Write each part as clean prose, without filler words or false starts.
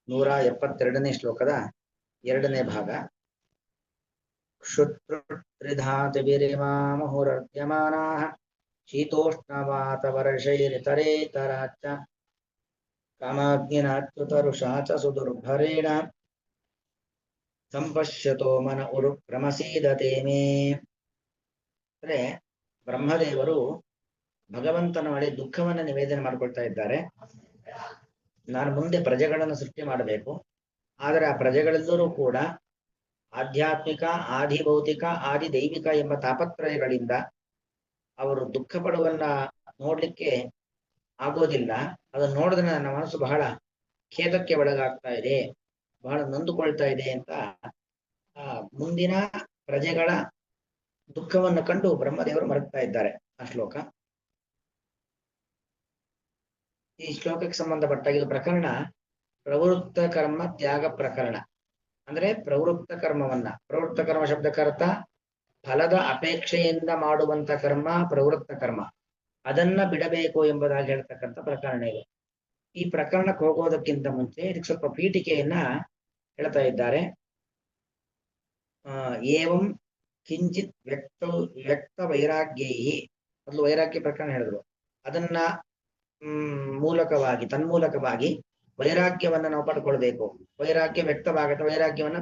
172ನೇ ಶ್ಲೋಕದ 2ನೇ ಭಾಗ. ಕ್ಷುತ್ರುತ್ರಿಧಾತುಭಿರಿಮಾಮಹುರರ್ಧ್ಯಮಾನಾಃ ಶೀತೋಷ್ಣವಾತವರ್ಷೈರಿತರೇತರಾಚ್ಚ ಕಾಮಾಗ್ನಿನಾಚ್ಯುತರುಷಾ ಚ ಸುದುರ್ಭರೇಣ ಸಂಪಶ್ಯತೋ ಮನ ಉರು ಕ್ರಮಸೀದತೆ ಮೇ. ಅಂದ್ರೆ ಬ್ರಹ್ಮದೇವರು ಭಗವಂತನ ಬಳಿ ದುಃಖವನ್ನು ನಿವೇದನೆ ಮಾಡ್ಕೊಳ್ತಾ ಇದ್ದಾರೆ. ನಾನು ಮುಂದೆ ಪ್ರಜೆಗಳನ್ನು ಸೃಷ್ಟಿ ಮಾಡಬೇಕು, ಆದರೆ ಆ ಪ್ರಜೆಗಳೆಲ್ಲರೂ ಕೂಡ ಆಧ್ಯಾತ್ಮಿಕ, ಆದಿಭೌತಿಕ, ಆದಿದೈವಿಕ ಎಂಬ ತಾಪತ್ರಯಗಳಿಂದ ಅವರು ದುಃಖ ಪಡುವನ್ನ ನೋಡ್ಲಿಕ್ಕೆ ಆಗೋದಿಲ್ಲ. ಅದನ್ನು ನೋಡಿದ್ರೆ ನನ್ನ ಮನಸ್ಸು ಬಹಳ ಖೇದಕ್ಕೆ ಒಳಗಾಗ್ತಾ ಇದೆ, ಬಹಳ ನೊಂದುಕೊಳ್ತಾ ಇದೆ ಅಂತ ಮುಂದಿನ ಪ್ರಜೆಗಳ ದುಃಖವನ್ನು ಕಂಡು ಬ್ರಹ್ಮದೇವರು ಮರಗ್ತಾ ಇದ್ದಾರೆ. ಆ ಶ್ಲೋಕ. ಈ ಶ್ಲೋಕಕ್ಕೆ ಸಂಬಂಧಪಟ್ಟ ಇದು ಪ್ರಕರಣ ಪ್ರವೃತ್ತ ಕರ್ಮ ತ್ಯಾಗ ಪ್ರಕರಣ. ಅಂದ್ರೆ ಪ್ರವೃತ್ತ ಕರ್ಮವನ್ನ, ಪ್ರವೃತ್ತ ಕರ್ಮ ಶಬ್ದಕ್ಕರ್ಥ ಫಲದ ಅಪೇಕ್ಷೆಯಿಂದ ಮಾಡುವಂತ ಕರ್ಮ ಪ್ರವೃತ್ತ ಕರ್ಮ, ಅದನ್ನ ಬಿಡಬೇಕು ಎಂಬುದಾಗಿ ಹೇಳ್ತಕ್ಕಂಥ ಪ್ರಕರಣ ಇದೆ. ಈ ಪ್ರಕರಣಕ್ಕೆ ಹೋಗೋದಕ್ಕಿಂತ ಮುಂಚೆ ಇದಕ್ಕೆ ಸ್ವಲ್ಪ ಪೀಠಿಕೆಯನ್ನ ಹೇಳ್ತಾ ಇದ್ದಾರೆ. ಏವಂ ಕಿಂಚಿತ್ ವ್ಯಕ್ತ ವೈರಾಗ್ಯೈ, ಮೊದಲು ವೈರಾಗ್ಯ ಪ್ರಕರಣ ಹೇಳಿದ್ರು. ಅದನ್ನ ತನ್ಮೂಲಕವಾಗಿ ವೈರಾಗ್ಯವನ್ನ ನಾವು ಪಡ್ಕೊಳ್ಬೇಕು. ವೈರಾಗ್ಯ ವ್ಯಕ್ತವಾಗತ್ತೆ. ವೈರಾಗ್ಯವನ್ನ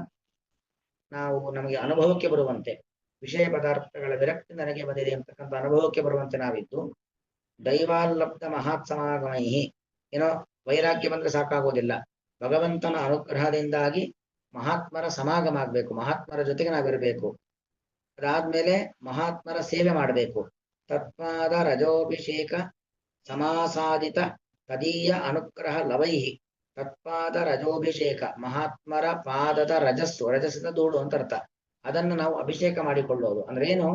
ನಮಗೆ ಅನುಭವಕ್ಕೆ ಬರುವಂತೆ, ವಿಷಯ ಪದಾರ್ಥಗಳ ವಿರಕ್ತಿ ನನಗೆ ಬಂದಿದೆ ಅಂತಕ್ಕಂಥ ಅನುಭವಕ್ಕೆ ಬರುವಂತೆ ನಾವಿದ್ದು, ದೈವಾಲ್ಲಬ್ಧ ಮಹಾತ್ ಸಮಾಗಮೈ, ಏನೋ ವೈರಾಗ್ಯ ಬಂದ್ರೆ ಸಾಕಾಗೋದಿಲ್ಲ, ಭಗವಂತನ ಅನುಗ್ರಹದಿಂದಾಗಿ ಮಹಾತ್ಮರ ಸಮಾಗಮ ಆಗ್ಬೇಕು, ಮಹಾತ್ಮರ ಜೊತೆಗೆ ನಾವಿರಬೇಕು. ಅದಾದ್ಮೇಲೆ ಮಹಾತ್ಮರ ಸೇವೆ ಮಾಡಬೇಕು. ತತ್ಪಾದ ರಜೋಭಿಷೇಕ ಸಮಾಸಾದಿತ ತದೀಯ ಅನುಗ್ರಹ ಲವೈಹಿ. ತತ್ಪಾದ ರಜೋಭಿಷೇಕ, ಮಹಾತ್ಮರ ಪಾದದ ರಜಸ್ಸು, ರಜಸ್ಸಿನ ಧೂಳು ಅಂತ ಅರ್ಥ. ಅದನ್ನು ನಾವು ಅಭಿಷೇಕ ಮಾಡಿಕೊಳ್ಳೋದು ಅಂದ್ರೆ ಏನು?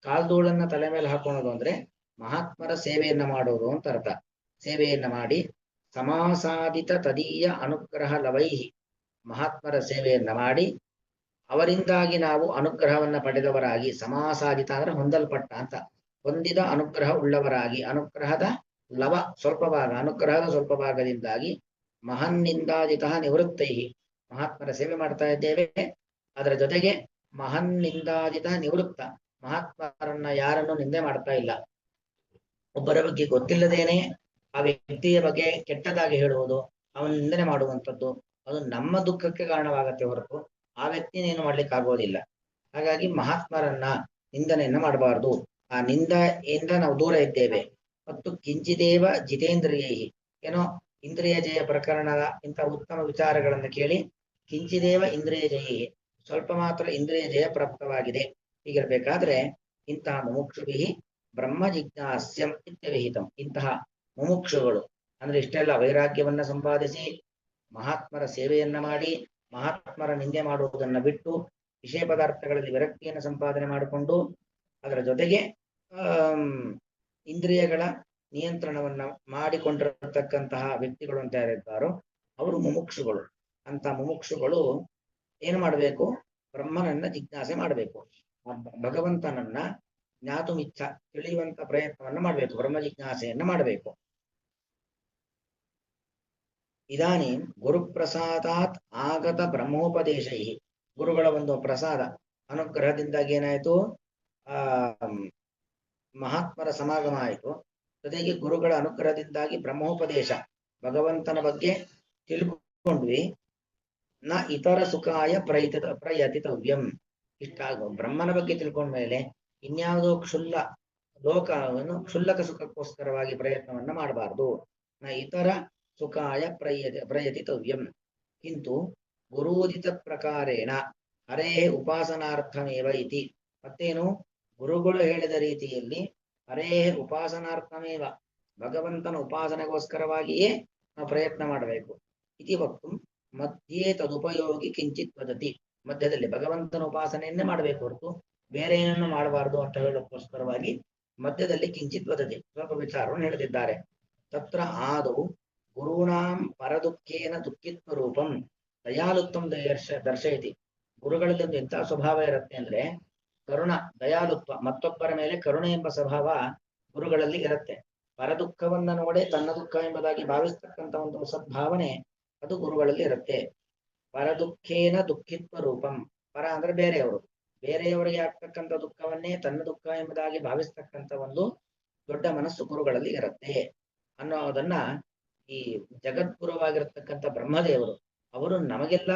ಕಾಲ್ಧೂಳನ್ನ ತಲೆ ಮೇಲೆ ಹಾಕೊಳ್ಳೋದು ಅಂದ್ರೆ ಮಹಾತ್ಮರ ಸೇವೆಯನ್ನ ಮಾಡೋದು ಅಂತ ಅರ್ಥ. ಸೇವೆಯನ್ನ ಮಾಡಿ ಸಮಾಸಾದಿತ ತದೀಯ ಅನುಗ್ರಹ ಲವೈಹಿ, ಮಹಾತ್ಮರ ಸೇವೆಯನ್ನ ಮಾಡಿ ಅವರಿಂದಾಗಿ ನಾವು ಅನುಗ್ರಹವನ್ನ ಪಡೆದವರಾಗಿ, ಸಮಾಸಾದಿತ ಅಂದ್ರೆ ಹೊಂದಲ್ಪಟ್ಟ ಅಂತ, ಹೊಂದಿದ ಅನುಗ್ರಹ ಉಳ್ಳವರಾಗಿ, ಅನುಗ್ರಹದ ಲವ ಸ್ವಲ್ಪ ಭಾಗ, ಅನುಗ್ರಹದ ಸ್ವಲ್ಪ ಭಾಗದಿಂದಾಗಿ ಮಹನ್ನಿಂದಾದಿತ ನಿವೃತ್ತೈ, ಮಹಾತ್ಮರ ಸೇವೆ ಮಾಡ್ತಾ ಇದ್ದೇವೆ. ಅದರ ಜೊತೆಗೆ ಮಹನ್ನಿಂದಾದಿತ ನಿವೃತ್ತ, ಮಹಾತ್ಮರನ್ನ ಯಾರನ್ನು ನಿಂದೆ ಮಾಡ್ತಾ ಇಲ್ಲ. ಒಬ್ಬರ ಬಗ್ಗೆ ಗೊತ್ತಿಲ್ಲದೇನೆ ಆ ವ್ಯಕ್ತಿಯ ಬಗ್ಗೆ ಕೆಟ್ಟದಾಗಿ ಹೇಳುವುದು, ಅವನ ನಿಂದನೆ ಮಾಡುವಂಥದ್ದು, ಅದು ನಮ್ಮ ದುಃಖಕ್ಕೆ ಕಾರಣವಾಗತ್ತೆ ಹೊರತು ಆ ವ್ಯಕ್ತಿನೇನು ಮಾಡ್ಲಿಕ್ಕೆ ಆಗೋದಿಲ್ಲ. ಹಾಗಾಗಿ ಮಹಾತ್ಮರನ್ನ ನಿಂದನೆಯನ್ನ ಮಾಡಬಾರ್ದು. ಆ ನಿಂದೆಯಿಂದ ನಾವು ದೂರ ಇದ್ದೇವೆ. ಮತ್ತು ಕಿಂಚಿದೇವ ಜಿತೇಂದ್ರಿಯೈ, ಏನೋ ಇಂದ್ರಿಯ ಜಯ ಪ್ರಕರಣದ ಇಂಥ ಉತ್ತಮ ವಿಚಾರಗಳನ್ನು ಕೇಳಿ ಕಿಂಚಿದೇವ ಇಂದ್ರಿಯ ಜಯಿ, ಸ್ವಲ್ಪ ಮಾತ್ರ ಇಂದ್ರಿಯ ಜಯ ಪ್ರಾಪ್ತವಾಗಿದೆ. ಹೀಗಿರ್ಬೇಕಾದ್ರೆ ಇಂತಹ ಮುಮುಕ್ಷುಭಿ ಬ್ರಹ್ಮ ಜಿಜ್ಞಾಸ್ಯಂ ಇತ್ಯವಿಹಿತಂ. ಇಂತಹ ಮುಮುಕ್ಷುಗಳು ಅಂದ್ರೆ ಇಷ್ಟೆಲ್ಲ ವೈರಾಗ್ಯವನ್ನ ಸಂಪಾದಿಸಿ ಮಹಾತ್ಮರ ಸೇವೆಯನ್ನ ಮಾಡಿ ಮಹಾತ್ಮರ ನಿಂದೆ ಮಾಡುವುದನ್ನ ಬಿಟ್ಟು ವಿಷಯ ಪದಾರ್ಥಗಳಲ್ಲಿ ವಿರಕ್ತಿಯನ್ನು ಸಂಪಾದನೆ ಮಾಡಿಕೊಂಡು ಅದರ ಜೊತೆಗೆ ಇಂದ್ರಿಯಗಳ ನಿಯಂತ್ರಣವನ್ನ ಮಾಡಿಕೊಂಡಿರತಕ್ಕಂತಹ ವ್ಯಕ್ತಿಗಳು ಅಂತ ಯಾರಿದ್ದಾರೋ ಅವರು ಮುಮುಕ್ಷುಗಳು. ಅಂತ ಮುಮುಕ್ಷುಗಳು ಏನು ಮಾಡಬೇಕು? ಬ್ರಹ್ಮನನ್ನ ಜಿಜ್ಞಾಸೆ ಮಾಡಬೇಕು, ಭಗವಂತನನ್ನ ಜ್ಞಾತುಮಿಚ್ಛ, ತಿಳಿಯುವಂತ ಪ್ರಯತ್ನವನ್ನ ಮಾಡಬೇಕು, ಬ್ರಹ್ಮ ಜಿಜ್ಞಾಸೆಯನ್ನ ಮಾಡಬೇಕು. ಇದಾನೀಂ ಗುರುಪ್ರಸಾದಾತ್ ಆಗತ ಬ್ರಹ್ಮೋಪದೇಶೈ, ಗುರುಗಳ ಒಂದು ಪ್ರಸಾದ ಅನುಗ್ರಹದಿಂದಾಗಿ ಏನಾಯ್ತು? ಮಹಾತ್ಮರ ಸಮಾಗಮ ಆಯಿತು. ಜೊತೆಗೆ ಗುರುಗಳ ಅನುಗ್ರಹದಿಂದಾಗಿ ಬ್ರಹ್ಮೋಪದೇಶ, ಭಗವಂತನ ಬಗ್ಗೆ ತಿಳ್ಕೊಂಡ್ವಿ. ನ ಇತರ ಸುಖಾಯ ಪ್ರಯತಿತವ್ಯಂ. ಬ್ರಹ್ಮನ ಬಗ್ಗೆ ತಿಳ್ಕೊಂಡ್ಮೇಲೆ ಇನ್ಯಾವುದೋ ಕ್ಷುಲ್ಲಕ ಸುಖಕ್ಕೋಸ್ಕರವಾಗಿ ಪ್ರಯತ್ನವನ್ನ ಮಾಡಬಾರ್ದು. ನ ಇತರ ಸುಖಾಯ ಪ್ರಯತಿತವ್ಯಂ ಕಿಂತು ಗುರೂದಿತ ಪ್ರಕಾರೇಣ ಹರೇ ಉಪಾಸನಾರ್ಥಮೇವ ಇತಿ. ಮತ್ತೇನು? ಗುರುಗಳು ಹೇಳಿದ ರೀತಿಯಲ್ಲಿ ಹರೇ ಉಪಾಸನಾರ್ಥಮೇವ, ಭಗವಂತನ ಉಪಾಸನೆಗೋಸ್ಕರವಾಗಿಯೇ ನಾವು ಪ್ರಯತ್ನ ಮಾಡಬೇಕು. ಇತಿ ವಕ್ತು ಮಧ್ಯೆ ತದುಪಯೋಗಿ ಕಿಂಚಿತ್ ವದತಿ. ಮಧ್ಯದಲ್ಲಿ ಭಗವಂತನ ಉಪಾಸನೆಯನ್ನೇ ಮಾಡಬೇಕು ಹೊರತು ಬೇರೆ ಏನನ್ನು ಮಾಡಬಾರ್ದು ಅಂತ ಹೇಳೋಕ್ಕೋಸ್ಕರವಾಗಿ ಮಧ್ಯದಲ್ಲಿ ಕಿಂಚಿತ್ ವದತಿ, ಸ್ವಲ್ಪ ವಿಚಾರವನ್ನು ಹೇಳಿದ್ದಾರೆ. ತತ್ರ ಆದೌ ಗುರುಣಾಂ ಪರದುಃಖೇನ ದುಃಖಿತ್ವ ರೂಪಂ ದಯಾಲುತ್ವಂ ದರ್ಶಯತಿ. ಗುರುಗಳಲ್ಲಿ ಒಂದು ಎಂಥ ಸ್ವಭಾವ ಇರುತ್ತೆ ಅಂದ್ರೆ ಕರುಣ, ದಯಾಲುತ್ವ, ಮತ್ತೊಬ್ಬರ ಮೇಲೆ ಕರುಣೆ ಎಂಬ ಸ್ವಭಾವ ಗುರುಗಳಲ್ಲಿ ಇರುತ್ತೆ. ಪರದುಃಖವನ್ನ ನೋಡೇ ತನ್ನ ದುಃಖ ಎಂಬುದಾಗಿ ಭಾವಿಸ್ತಕ್ಕಂಥ ಒಂದು ಸದ್ಭಾವನೆ ಅದು ಗುರುಗಳಲ್ಲಿ ಇರುತ್ತೆ. ಪರದುಃಖೇನ ದುಃಖಿತ್ವ ರೂಪಂ. ಪರ ಅಂದ್ರೆ ಬೇರೆಯವರು, ಬೇರೆಯವರಿಗೆ ಆಗ್ತಕ್ಕಂಥ ದುಃಖವನ್ನೇ ತನ್ನ ದುಃಖ ಎಂಬುದಾಗಿ ಭಾವಿಸ್ತಕ್ಕಂಥ ಒಂದು ದೊಡ್ಡ ಮನಸ್ಸು ಗುರುಗಳಲ್ಲಿ ಇರುತ್ತೆ ಅನ್ನೋದನ್ನ ಈ ಜಗದ್ಗುರುವಾಗಿರತಕ್ಕಂಥ ಬ್ರಹ್ಮದೇವರು ಅವರು ನಮಗೆಲ್ಲ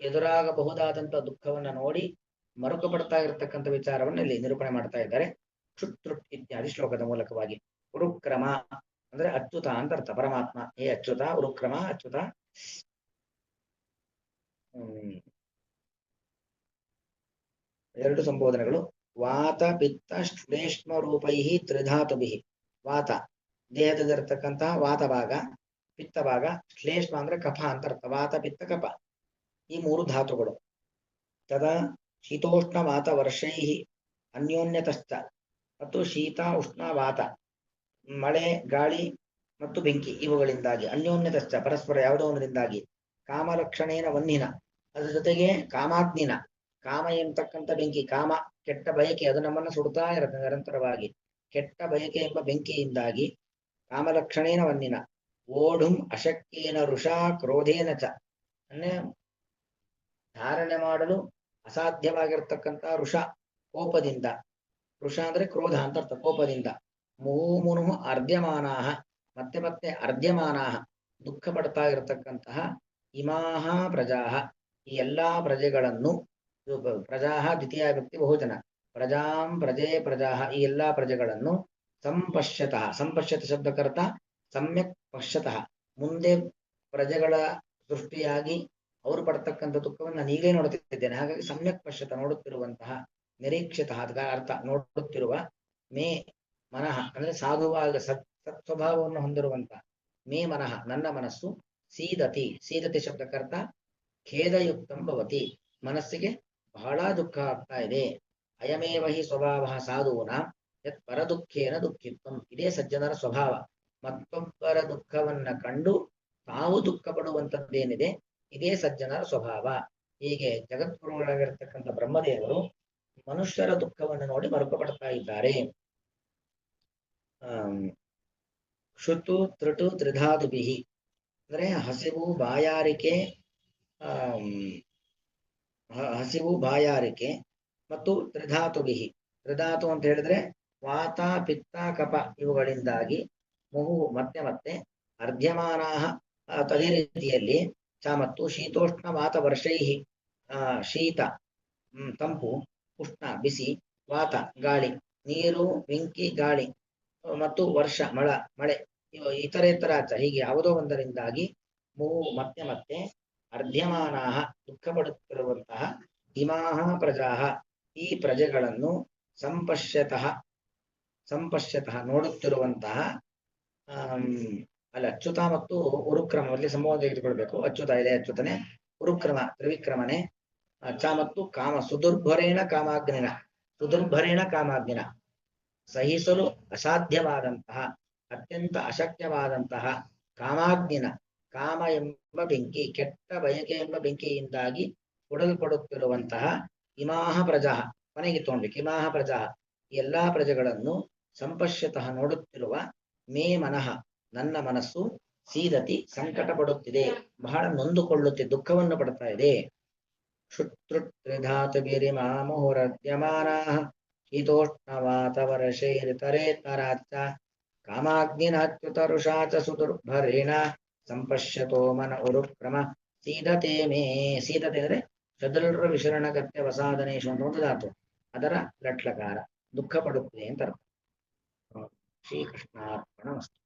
ಎದುರಾಗಬಹುದಾದಂತ ದುಃಖವನ್ನ ನೋಡಿ ಮರುಕು ಪಡ್ತಾ ಇರತಕ್ಕಂಥ ವಿಚಾರವನ್ನು ಇಲ್ಲಿ ನಿರೂಪಣೆ ಮಾಡ್ತಾ ಇದ್ದಾರೆ. ಕ್ಷುತೃಟ್ ಇತ್ಯಾದಿ ಶ್ಲೋಕದ ಮೂಲಕವಾಗಿ. ಉರುಕ್ರಮ ಅಂದ್ರೆ ಅಚ್ಯುತ ಅಂತ ಅರ್ಥ. ಪರಮಾತ್ಮ ಹೇ ಅಚ್ಯುತ, ಉರುಕ್ರಮ ಅಚ್ಯುತ. ಎರಡು ಸಂಬೋಧನೆಗಳು. ವಾತ ಪಿತ್ತ ಶ್ಲೇಷ್ಮ ರೂಪೈ ತ್ರಿಧಾತುಭಿ. ವಾತ ದೇಹದಲ್ಲಿರತಕ್ಕಂತಹ ವಾತ ಭಾಗ, ಪಿತ್ತ ಭಾಗ, ಶ್ಲೇಷ್ಮ ಅಂದ್ರೆ ಕಫ ಅಂತ ಅರ್ಥ. ವಾತ ಪಿತ್ತ ಕಫ ಈ ಮೂರು ಧಾತುಗಳು. ತದಾ ಶೀತೋಷ್ಣ ವಾತ ವರ್ಷೈ ಅನ್ಯೋನ್ಯತಶ್ಚ. ಮತ್ತು ಶೀತ ಉಷ್ಣ ವಾತ ಮಳೆ ಗಾಳಿ ಮತ್ತು ಬೆಂಕಿ ಇವುಗಳಿಂದಾಗಿ ಅನ್ಯೋನ್ಯತಶ್ಚ ಪರಸ್ಪರ ಯಾವುದೋ ಒಂದರಿಂದಾಗಿ ಕಾಮಲಕ್ಷಣೇನ ವನ್ನಿನ ಅದರ ಜೊತೆಗೆ ಕಾಮಾಗ್ನಿನ. ಕಾಮ ಎಂಬತಕ್ಕಂಥ ಬೆಂಕಿ, ಕಾಮ ಕೆಟ್ಟ ಬಯಕೆ, ಅದು ನಮ್ಮನ್ನು ಸುಡ್ತಾ ಇರುತ್ತೆ ನಿರಂತರವಾಗಿ. ಕೆಟ್ಟ ಬಯಕೆ ಎಂಬ ಬೆಂಕಿಯಿಂದಾಗಿ ಕಾಮಲಕ್ಷಣೇನ ವನ್ನಿನ ಓಢುಂ ಅಶಕ್ಯೇನ ಋಷಾ ಕ್ರೋಧೇನ ಚ. ಅನ್ನೇ ಧಾರಣೆ ಮಾಡಲು ಅಸಾಧ್ಯವಾಗಿರ್ತಕ್ಕಂಥ ಋಷ ಕೋಪದಿಂದ. ಋಷ ಅಂದ್ರೆ ಕ್ರೋಧ ಅಂತ ಅರ್ಥ, ಕೋಪದಿಂದ. ಮುಹುಮುನುಹು ಅರ್ಧ್ಯಮಾನಾಹ ಮತ್ತೆ ಮತ್ತೆ ಅರ್ಧ್ಯಮಾನಾಹ ದುಃಖ ಪಡ್ತಾ ಇರತಕ್ಕಂತಹ ಇಮಾಹ ಪ್ರಜಾಹ ಈ ಎಲ್ಲಾ ಪ್ರಜೆಗಳನ್ನು. ಪ್ರಜಾಹ ದ್ವಿತೀಯ ವ್ಯಕ್ತಿ ಬಹುಜನ. ಪ್ರಜಾಂ ಪ್ರಜೆ ಪ್ರಜಾಹ ಈ ಎಲ್ಲಾ ಪ್ರಜೆಗಳನ್ನು ಸಂಪಶ್ಯತಃ. ಸಂಪಶ್ಯತ ಶಬ್ದಕರ್ತ ಸಮ್ಯಕ್ ಪಶ್ಯತಃ ಮುಂದೆ ಪ್ರಜೆಗಳ ದೃಷ್ಟಿಯಾಗಿ ಅವರು ಪಡ್ತಕ್ಕಂಥ ದುಃಖವನ್ನು ನಾನು ಈಗಲೇ ನೋಡುತ್ತಿದ್ದೇನೆ. ಹಾಗಾಗಿ ಸಮ್ಯಕ್ ಪಶ್ಯತ ನೋಡುತ್ತಿರುವಂತಹ, ನಿರೀಕ್ಷಿತಃ ಅದರ ಅರ್ಥ ನೋಡುತ್ತಿರುವ, ಮೇ ಮನಃ ಅಂದ್ರೆ ಸಾಧುವಾಗ ಸತ್ಸ್ವಭಾವವನ್ನು ಹೊಂದಿರುವಂತಹ, ಮೇ ಮನಃ ನನ್ನ ಮನಸ್ಸು, ಸೀದತಿ ಸೀದತಿ ಶಬ್ದಕರ್ತ ಖೇದಯುಕ್ತಂ ಭವತಿ ಮನಸ್ಸಿಗೆ ಬಹಳ ದುಃಖ ಆಗ್ತಾ ಇದೆ. ಅಯಮೇವ ಹಿ ಸ್ವಭಾವ ಸಾಧೂನ ಯತ್ ಪರದುಃಖೇನ ದುಃಖಿತ್ವಂ. ಇದೇ ಸಜ್ಜನರ ಸ್ವಭಾವ. ಮತ್ತೊಬ್ಬರ ದುಃಖವನ್ನ ಕಂಡು ತಾವು ದುಃಖ ಪಡುವಂಥದ್ದೇನಿದೆ ಇದೇ ಸಜ್ಜನರ ಸ್ವಭಾವ. ಹೀಗೆ ಜಗದ್ಗುರುಗಳಾಗಿರ್ತಕ್ಕಂಥ ಬ್ರಹ್ಮದೇವರು ಮನುಷ್ಯರ ದುಃಖವನ್ನು ನೋಡಿ ಮರುಕು ಪಡ್ತಾ ಇದ್ದಾರೆ. ಕ್ಷುತು ತ್ರುಟು ತ್ರಿಧಾತುಭಿಹಿ ಅಂದ್ರೆ ಹಸಿವು ಬಾಯಾರಿಕೆ, ಹಸಿವು ಬಾಯಾರಿಕೆ ಮತ್ತು ತ್ರಿಧಾತುಭಿಹಿ. ತ್ರಿಧಾತು ಅಂತ ಹೇಳಿದ್ರೆ ವಾತ ಪಿತ್ತ ಕಪ ಇವುಗಳಿಂದಾಗಿ ಮುಹು ಮತ್ತೆ ಮತ್ತೆ ಅರ್ಧ್ಯಮಾನಾಹ ತದೇ ರೀತಿಯಲ್ಲಿ ಚ ಮತ್ತು ಶೀತೋಷ್ಣ ವಾತ ವರ್ಷೈಹಿ ಶೀತ ತಂಪು, ಉಷ್ಣ ಬಿಸಿ, ವಾತ ಗಾಳಿ, ನೀರು ಬೆಂಕಿ ಗಾಳಿ ಮತ್ತು ವರ್ಷ ಮಳೆ ಇತರೇತರ ಹೀಗೆ ಯಾವುದೋ ಒಂದರಿಂದಾಗಿ ಮುಹು ಮತ್ತೆ ಮತ್ತೆ ಅರ್ಧ್ಯಮಾನಾಹ ದುಃಖ ಪಡುತ್ತಿರುವಂತಹ ಇಮಾಹ ಪ್ರಜಾಹ ಈ ಪ್ರಜೆಗಳನ್ನು ಸಂಪಶ್ಯತಃ ನೋಡುತ್ತಿರುವಂತಹ ಅಲ್ಲಿ ಅಚ್ಯುತ ಮತ್ತು ಉರುಕ್ರಮದಲ್ಲಿ ಸಂಬೋಧನೆ ತೆಗೆದುಕೊಳ್ಬೇಕು. ಅಚ್ಯುತ ಇದೆ ಅಚ್ಯುತನೆ, ಉರುಕ್ರಮ ತ್ರಿವಿಕ್ರಮನೆ, ಚ ಮತ್ತು ಕಾಮ ಸುದುರ್ಭರೇಣ ಕಾಮಾಗ್ನಿನ ಸಹಿಸಲು ಅಸಾಧ್ಯವಾದಂತಹ ಅತ್ಯಂತ ಅಶಕ್ಯವಾದಂತಹ ಕಾಮಾಗ್ನಿನ ಕಾಮ ಎಂಬ ಬೆಂಕಿ, ಕೆಟ್ಟ ಬಯಕೆ ಎಂಬ ಬೆಂಕಿಯಿಂದಾಗಿ ಕೊಡಲ್ಪಡುತ್ತಿರುವಂತಹ ಇಮಾಹ ಪ್ರಜಾ ಮನೆಗೆ ತಗೊಂಡ್ಬೇಕು. ಇಮಾಹ ಪ್ರಜಾ ಎಲ್ಲಾ ಪ್ರಜೆಗಳನ್ನು ಸಂಪಶ್ಯತಃ ನೋಡುತ್ತಿರುವ ಮೇ ಮನಃ ನನ್ನ ಮನಸ್ಸು ಸೀದತಿ ಸಂಕಟ ಪಡುತ್ತಿದೆ, ಬಹಳ ನೊಂದುಕೊಳ್ಳುತ್ತಿದೆ, ದುಃಖವನ್ನು ಪಡ್ತಾ ಇದೆ. ಕ್ಷುತ್ರುತ್ರಿಧಾತುಭಿರಿಮಾಮುಹುರದ್ಯಮಾನಾಃ ಶೀತೋಷ್ಣವಾತವರ್ಷೈರಿತರೇತರಾಚ್ಚ ಕಾಮಾಗ್ನಿನಾಚ್ಯುತರುಷಾ ಚ ಸುದುರ್ಭರೇಣ ಸಂಪಶ್ಯತೋ ಮನ ಉರುಕ್ರಮ ಸೀದತೆ ಮೇ. ಸೀದತೆ ಅಂದ್ರೆ ಚದುರ ವಿಶರಣಗತ್ಯ ವಸಾದನೇಶು ಅಂತ ಒಂದು ಧಾತು, ಅದರ ಲಟ್ಲಕಾರ ದುಃಖ ಪಡುತ್ತಿದೆ ಅಂತ ಅರ್ಥ. ಶ್ರೀಕೃಷ್ಣಾರ್ಪಣಮಸ್ತು.